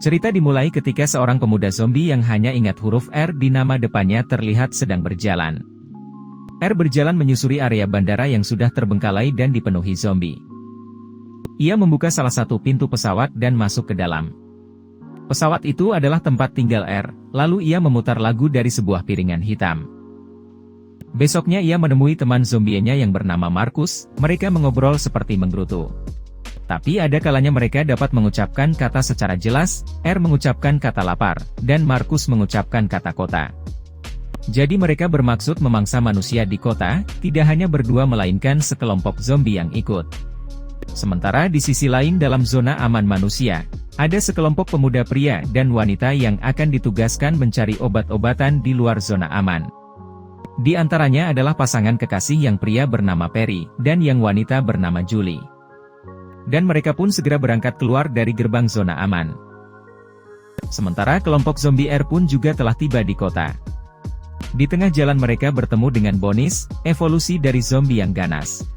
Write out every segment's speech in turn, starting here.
Cerita dimulai ketika seorang pemuda zombie yang hanya ingat huruf R di nama depannya terlihat sedang berjalan. R berjalan menyusuri area bandara yang sudah terbengkalai dan dipenuhi zombie. Ia membuka salah satu pintu pesawat dan masuk ke dalam. Pesawat itu adalah tempat tinggal R, lalu ia memutar lagu dari sebuah piringan hitam. Besoknya ia menemui teman zombienya yang bernama Markus, mereka mengobrol seperti menggerutu. Tapi ada kalanya mereka dapat mengucapkan kata secara jelas, R mengucapkan kata lapar, dan Markus mengucapkan kata kota. Jadi mereka bermaksud memangsa manusia di kota, tidak hanya berdua melainkan sekelompok zombie yang ikut. Sementara di sisi lain dalam zona aman manusia, ada sekelompok pemuda pria dan wanita yang akan ditugaskan mencari obat-obatan di luar zona aman. Di antaranya adalah pasangan kekasih yang pria bernama Perry, dan yang wanita bernama Julie. Dan mereka pun segera berangkat keluar dari gerbang zona aman. Sementara kelompok zombie R pun juga telah tiba di kota. Di tengah jalan mereka bertemu dengan Bonis, evolusi dari zombie yang ganas.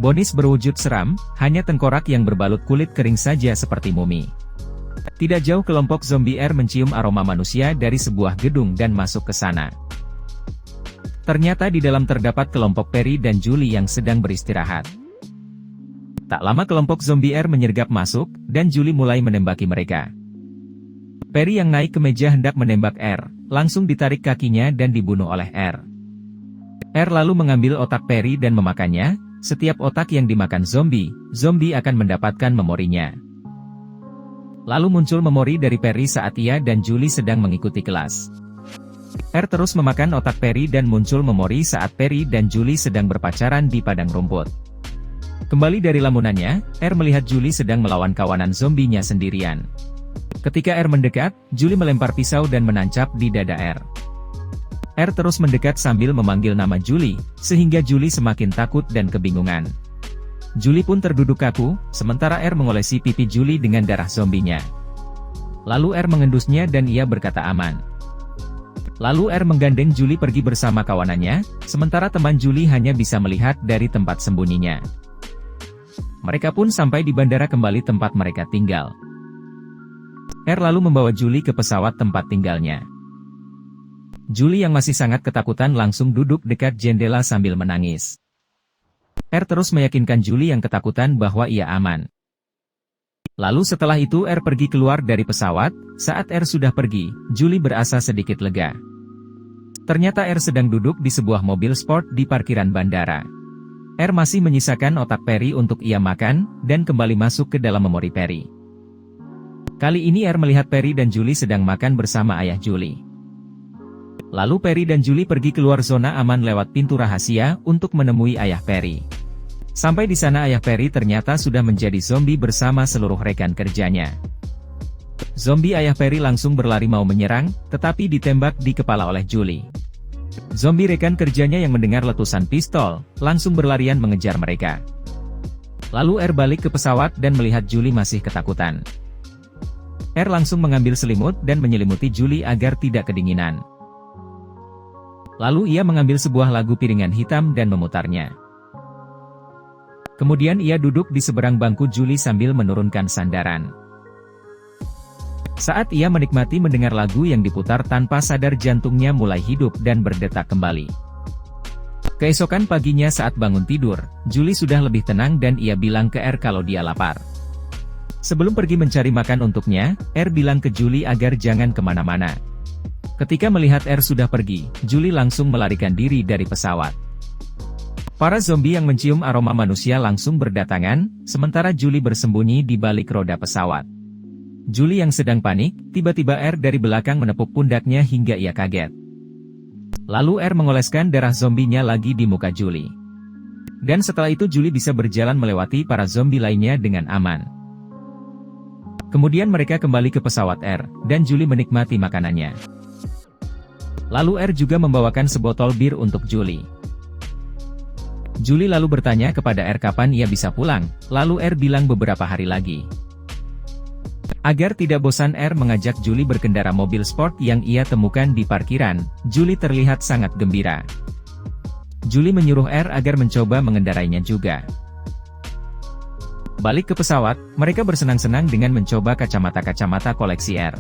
Bonis berwujud seram, hanya tengkorak yang berbalut kulit kering saja seperti mumi. Tidak jauh kelompok zombie R mencium aroma manusia dari sebuah gedung dan masuk ke sana. Ternyata di dalam terdapat kelompok Perry dan Julie yang sedang beristirahat. Tak lama kelompok zombie R menyergap masuk, dan Julie mulai menembaki mereka. Perry yang naik ke meja hendak menembak R, langsung ditarik kakinya dan dibunuh oleh R. R lalu mengambil otak Perry dan memakannya. Setiap otak yang dimakan zombie akan mendapatkan memorinya. Lalu muncul memori dari Perry saat ia dan Julie sedang mengikuti kelas. R terus memakan otak Perry dan muncul memori saat Perry dan Julie sedang berpacaran di padang rumput. Kembali dari lamunannya, R melihat Julie sedang melawan kawanan zombinya sendirian. Ketika R mendekat, Julie melempar pisau dan menancap di dada R. R terus mendekat sambil memanggil nama Julie, sehingga Julie semakin takut dan kebingungan. Julie pun terduduk kaku, sementara R mengolesi pipi Julie dengan darah zombinya. Lalu R mengendusnya dan ia berkata aman. Lalu R menggandeng Julie pergi bersama kawanannya, sementara teman Julie hanya bisa melihat dari tempat sembunyinya. Mereka pun sampai di bandara kembali tempat mereka tinggal. R lalu membawa Julie ke pesawat tempat tinggalnya. Julie yang masih sangat ketakutan langsung duduk dekat jendela sambil menangis. R terus meyakinkan Julie yang ketakutan bahwa ia aman. Lalu setelah itu R pergi keluar dari pesawat. Saat R sudah pergi, Julie berasa sedikit lega. Ternyata R sedang duduk di sebuah mobil sport di parkiran bandara. R masih menyisakan otak Perry untuk ia makan, dan kembali masuk ke dalam memori Perry. Kali ini R melihat Perry dan Julie sedang makan bersama ayah Julie. Lalu Perry dan Julie pergi keluar zona aman lewat pintu rahasia untuk menemui ayah Perry. Sampai di sana ayah Perry ternyata sudah menjadi zombie bersama seluruh rekan kerjanya. Zombie ayah Perry langsung berlari mau menyerang, tetapi ditembak di kepala oleh Julie. Zombie rekan kerjanya yang mendengar letusan pistol, langsung berlarian mengejar mereka. Lalu R balik ke pesawat dan melihat Julie masih ketakutan. R langsung mengambil selimut dan menyelimuti Julie agar tidak kedinginan. Lalu ia mengambil sebuah lagu piringan hitam dan memutarnya. Kemudian ia duduk di seberang bangku Julie sambil menurunkan sandaran. Saat ia menikmati mendengar lagu yang diputar tanpa sadar jantungnya mulai hidup dan berdetak kembali. Keesokan paginya saat bangun tidur, Julie sudah lebih tenang dan ia bilang ke R kalau dia lapar. Sebelum pergi mencari makan untuknya, R bilang ke Julie agar jangan kemana-mana. Ketika melihat R sudah pergi, Julie langsung melarikan diri dari pesawat. Para zombie yang mencium aroma manusia langsung berdatangan, sementara Julie bersembunyi di balik roda pesawat. Julie yang sedang panik, tiba-tiba R dari belakang menepuk pundaknya hingga ia kaget. Lalu R mengoleskan darah zombinya lagi di muka Julie. Dan setelah itu Julie bisa berjalan melewati para zombie lainnya dengan aman. Kemudian mereka kembali ke pesawat R, dan Julie menikmati makanannya. Lalu R juga membawakan sebotol bir untuk Julie. Julie lalu bertanya kepada R kapan ia bisa pulang, lalu R bilang beberapa hari lagi. Agar tidak bosan R mengajak Julie berkendara mobil sport yang ia temukan di parkiran. Julie terlihat sangat gembira. Julie menyuruh R agar mencoba mengendarainya juga. Balik ke pesawat, mereka bersenang-senang dengan mencoba kacamata-kacamata koleksi R.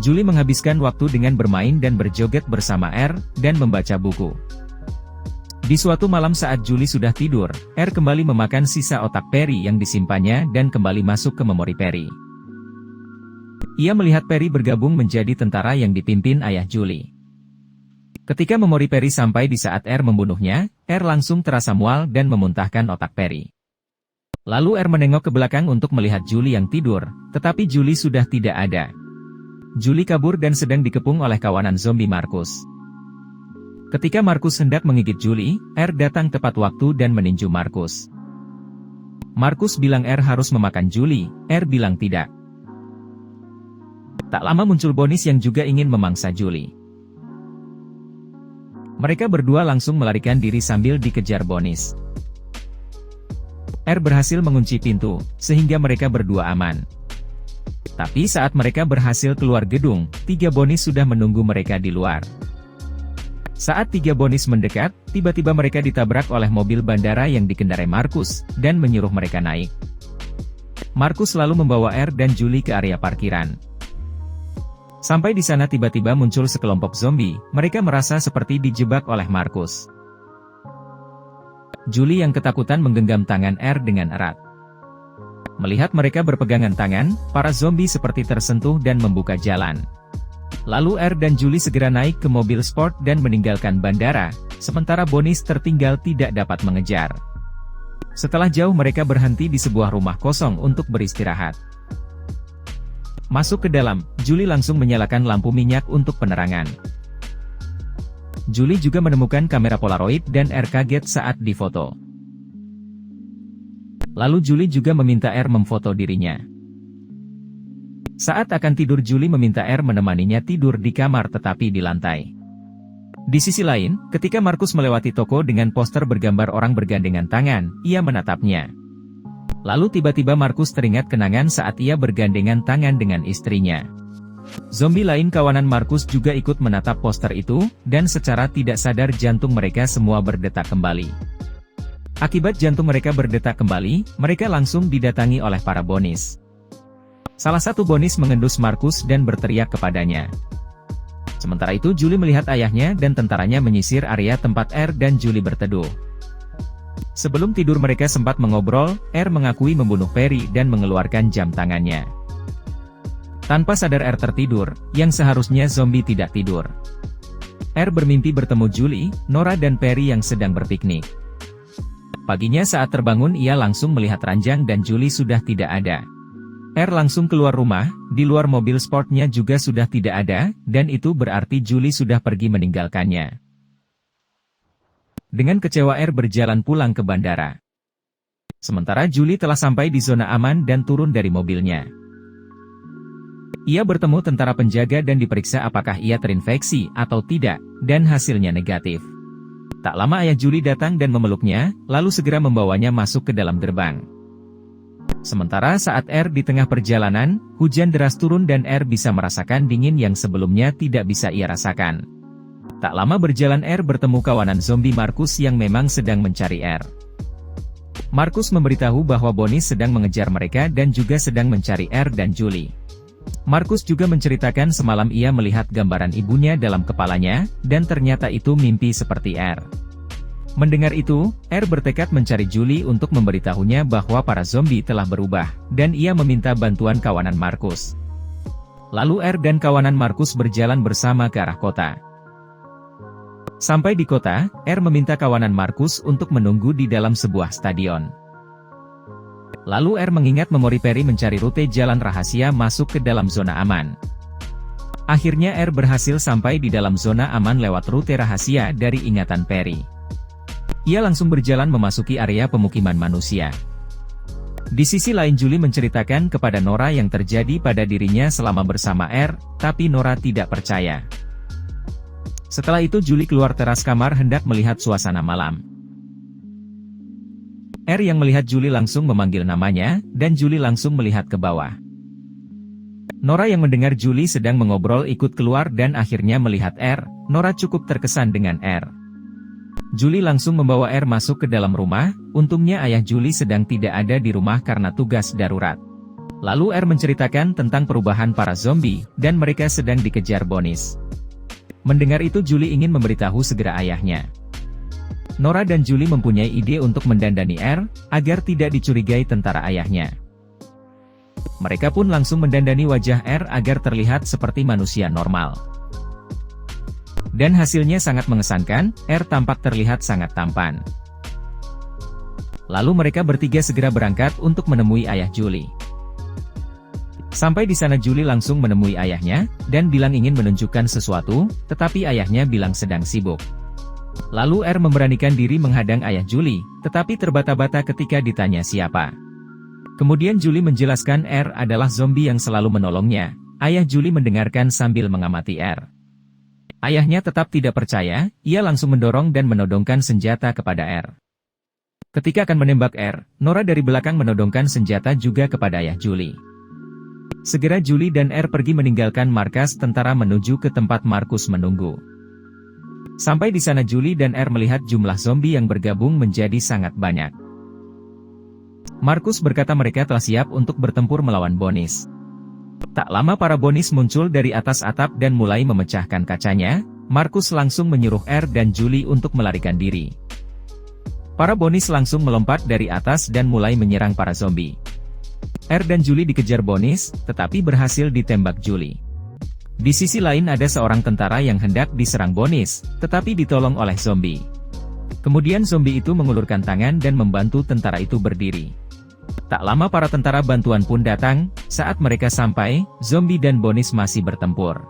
Julie menghabiskan waktu dengan bermain dan berjoget bersama R, dan membaca buku. Di suatu malam saat Julie sudah tidur, R kembali memakan sisa otak Perry yang disimpannya dan kembali masuk ke memori Perry. Ia melihat Perry bergabung menjadi tentara yang dipimpin ayah Julie. Ketika memori Perry sampai di saat R membunuhnya, R langsung terasa mual dan memuntahkan otak Perry. Lalu R menengok ke belakang untuk melihat Julie yang tidur, tetapi Julie sudah tidak ada. Julie kabur dan sedang dikepung oleh kawanan zombie Marcus. Ketika Marcus hendak menggigit Julie, R datang tepat waktu dan meninju Marcus. Marcus bilang R harus memakan Julie, R bilang tidak. Tak lama muncul Bonis yang juga ingin memangsa Julie. Mereka berdua langsung melarikan diri sambil dikejar Bonis. R berhasil mengunci pintu, sehingga mereka berdua aman. Tapi saat mereka berhasil keluar gedung, 3 Bonis sudah menunggu mereka di luar. Saat 3 Bonis mendekat, tiba-tiba mereka ditabrak oleh mobil bandara yang dikendarai Marcus, dan menyuruh mereka naik. Marcus lalu membawa R dan Julie ke area parkiran. Sampai di sana tiba-tiba muncul sekelompok zombie, mereka merasa seperti dijebak oleh Marcus. Julie yang ketakutan menggenggam tangan R dengan erat. Melihat mereka berpegangan tangan, para zombie seperti tersentuh dan membuka jalan. Lalu R dan Julie segera naik ke mobil sport dan meninggalkan bandara, sementara Bonis tertinggal tidak dapat mengejar. Setelah jauh mereka berhenti di sebuah rumah kosong untuk beristirahat. Masuk ke dalam, Julie langsung menyalakan lampu minyak untuk penerangan. Julie juga menemukan kamera Polaroid dan R kaget saat difoto. Lalu Julie juga meminta R memfoto dirinya. Saat akan tidur Julie meminta R menemaninya tidur di kamar tetapi di lantai. Di sisi lain, ketika Marcus melewati toko dengan poster bergambar orang bergandengan tangan, ia menatapnya. Lalu tiba-tiba Marcus teringat kenangan saat ia bergandengan tangan dengan istrinya. Zombie lain kawanan Marcus juga ikut menatap poster itu, dan secara tidak sadar jantung mereka semua berdetak kembali. Akibat jantung mereka berdetak kembali, mereka langsung didatangi oleh para Bonis. Salah satu Bonis mengendus Marcus dan berteriak kepadanya. Sementara itu Julie melihat ayahnya dan tentaranya menyisir area tempat R dan Julie berteduh. Sebelum tidur mereka sempat mengobrol, R mengakui membunuh Perry dan mengeluarkan jam tangannya. Tanpa sadar R tertidur, yang seharusnya zombie tidak tidur. R bermimpi bertemu Julie, Nora dan Perry yang sedang berpiknik. Paginya saat terbangun ia langsung melihat ranjang dan Julie sudah tidak ada. R langsung keluar rumah, di luar mobil sportnya juga sudah tidak ada, dan itu berarti Julie sudah pergi meninggalkannya. Dengan kecewa R berjalan pulang ke bandara. Sementara Julie telah sampai di zona aman dan turun dari mobilnya. Ia bertemu tentara penjaga dan diperiksa apakah ia terinfeksi atau tidak, dan hasilnya negatif. Tak lama ayah Julie datang dan memeluknya, lalu segera membawanya masuk ke dalam gerbang. Sementara saat R di tengah perjalanan, hujan deras turun dan R bisa merasakan dingin yang sebelumnya tidak bisa ia rasakan. Tak lama berjalan R bertemu kawanan zombie Marcus yang memang sedang mencari R. Marcus memberitahu bahwa Bonis sedang mengejar mereka dan juga sedang mencari R dan Julie. Marcus juga menceritakan semalam ia melihat gambaran ibunya dalam kepalanya, dan ternyata itu mimpi seperti R. Mendengar itu, R bertekad mencari Julie untuk memberitahunya bahwa para zombie telah berubah, dan ia meminta bantuan kawanan Marcus. Lalu R dan kawanan Marcus berjalan bersama ke arah kota. Sampai di kota, R meminta kawanan Marcus untuk menunggu di dalam sebuah stadion. Lalu R mengingat memori Perry mencari rute jalan rahasia masuk ke dalam zona aman. Akhirnya R berhasil sampai di dalam zona aman lewat rute rahasia dari ingatan Perry. Ia langsung berjalan memasuki area pemukiman manusia. Di sisi lain Julie menceritakan kepada Nora yang terjadi pada dirinya selama bersama R, tapi Nora tidak percaya. Setelah itu Julie keluar teras kamar hendak melihat suasana malam. R yang melihat Julie langsung memanggil namanya, dan Julie langsung melihat ke bawah. Nora yang mendengar Julie sedang mengobrol ikut keluar dan akhirnya melihat R. Nora cukup terkesan dengan R. Julie langsung membawa R masuk ke dalam rumah, untungnya ayah Julie sedang tidak ada di rumah karena tugas darurat. Lalu R menceritakan tentang perubahan para zombie, dan mereka sedang dikejar Bonis. Mendengar itu Julie ingin memberitahu segera ayahnya. Nora dan Julie mempunyai ide untuk mendandani R, agar tidak dicurigai tentara ayahnya. Mereka pun langsung mendandani wajah R agar terlihat seperti manusia normal. Dan hasilnya sangat mengesankan, R tampak terlihat sangat tampan. Lalu mereka bertiga segera berangkat untuk menemui ayah Julie. Sampai di sana Julie langsung menemui ayahnya, dan bilang ingin menunjukkan sesuatu, tetapi ayahnya bilang sedang sibuk. Lalu R memberanikan diri menghadang ayah Julie, tetapi terbata-bata ketika ditanya siapa. Kemudian Julie menjelaskan R adalah zombie yang selalu menolongnya. Ayah Julie mendengarkan sambil mengamati R. Ayahnya tetap tidak percaya, ia langsung mendorong dan menodongkan senjata kepada R. Ketika akan menembak R, Nora dari belakang menodongkan senjata juga kepada ayah Julie. Segera Julie dan R pergi meninggalkan markas tentara menuju ke tempat Markus menunggu. Sampai di sana Julie dan R melihat jumlah zombie yang bergabung menjadi sangat banyak. Markus berkata mereka telah siap untuk bertempur melawan Bonis. Tak lama para Bonis muncul dari atas atap dan mulai memecahkan kacanya. Markus langsung menyuruh R dan Julie untuk melarikan diri. Para Bonis langsung melompat dari atas dan mulai menyerang para zombie. R dan Julie dikejar Bonis, tetapi berhasil ditembak Julie. Di sisi lain ada seorang tentara yang hendak diserang Bonis, tetapi ditolong oleh zombie. Kemudian zombie itu mengulurkan tangan dan membantu tentara itu berdiri. Tak lama para tentara bantuan pun datang. Saat mereka sampai, zombie dan Bonis masih bertempur.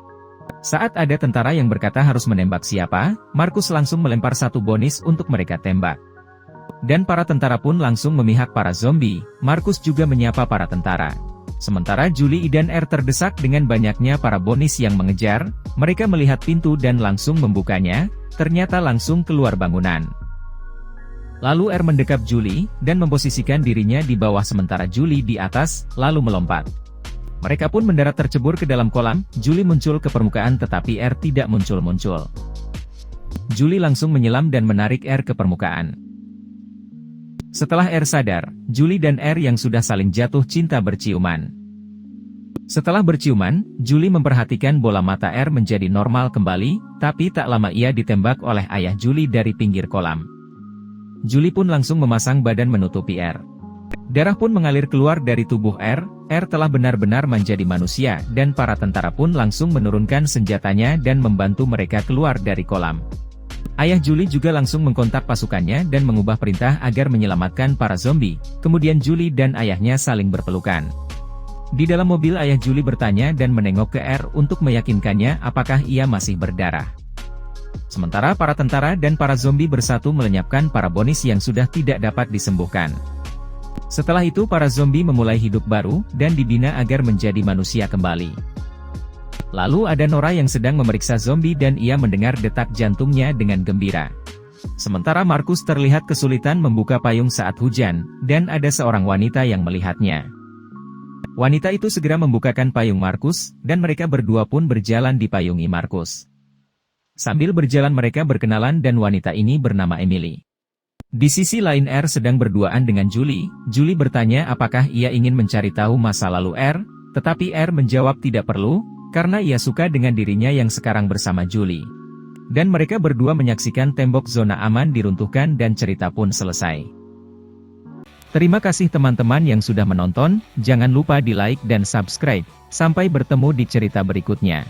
Saat ada tentara yang berkata harus menembak siapa, Markus langsung melempar satu Bonis untuk mereka tembak. Dan para tentara pun langsung memihak para zombie. Markus juga menyapa para tentara. Sementara Julie dan R terdesak dengan banyaknya para Bonis yang mengejar, mereka melihat pintu dan langsung membukanya, ternyata langsung keluar bangunan. Lalu R mendekap Julie, dan memposisikan dirinya di bawah sementara Julie di atas, lalu melompat. Mereka pun mendarat tercebur ke dalam kolam. Julie muncul ke permukaan tetapi R tidak muncul-muncul. Julie langsung menyelam dan menarik R ke permukaan. Setelah R sadar, Julie dan R yang sudah saling jatuh cinta berciuman. Setelah berciuman, Julie memperhatikan bola mata R menjadi normal kembali, tapi tak lama ia ditembak oleh ayah Julie dari pinggir kolam. Julie pun langsung memasang badan menutupi R. Darah pun mengalir keluar dari tubuh R. R telah benar-benar menjadi manusia dan para tentara pun langsung menurunkan senjatanya dan membantu mereka keluar dari kolam. Ayah Julie juga langsung mengkontak pasukannya dan mengubah perintah agar menyelamatkan para zombie. Kemudian Julie dan ayahnya saling berpelukan. Di dalam mobil ayah Julie bertanya dan menengok ke R untuk meyakinkannya apakah ia masih berdarah. Sementara para tentara dan para zombie bersatu melenyapkan para Bonis yang sudah tidak dapat disembuhkan. Setelah itu para zombie memulai hidup baru, dan dibina agar menjadi manusia kembali. Lalu ada Nora yang sedang memeriksa zombie dan ia mendengar detak jantungnya dengan gembira. Sementara Markus terlihat kesulitan membuka payung saat hujan, dan ada seorang wanita yang melihatnya. Wanita itu segera membukakan payung Markus, dan mereka berdua pun berjalan dipayungi Markus. Sambil berjalan mereka berkenalan dan wanita ini bernama Emily. Di sisi lain R sedang berduaan dengan Julie. Julie bertanya apakah ia ingin mencari tahu masa lalu R, tetapi R menjawab tidak perlu, karena ia suka dengan dirinya yang sekarang bersama Julie. Dan mereka berdua menyaksikan tembok zona aman diruntuhkan dan cerita pun selesai. Terima kasih teman-teman yang sudah menonton, jangan lupa di like dan subscribe. Sampai bertemu di cerita berikutnya.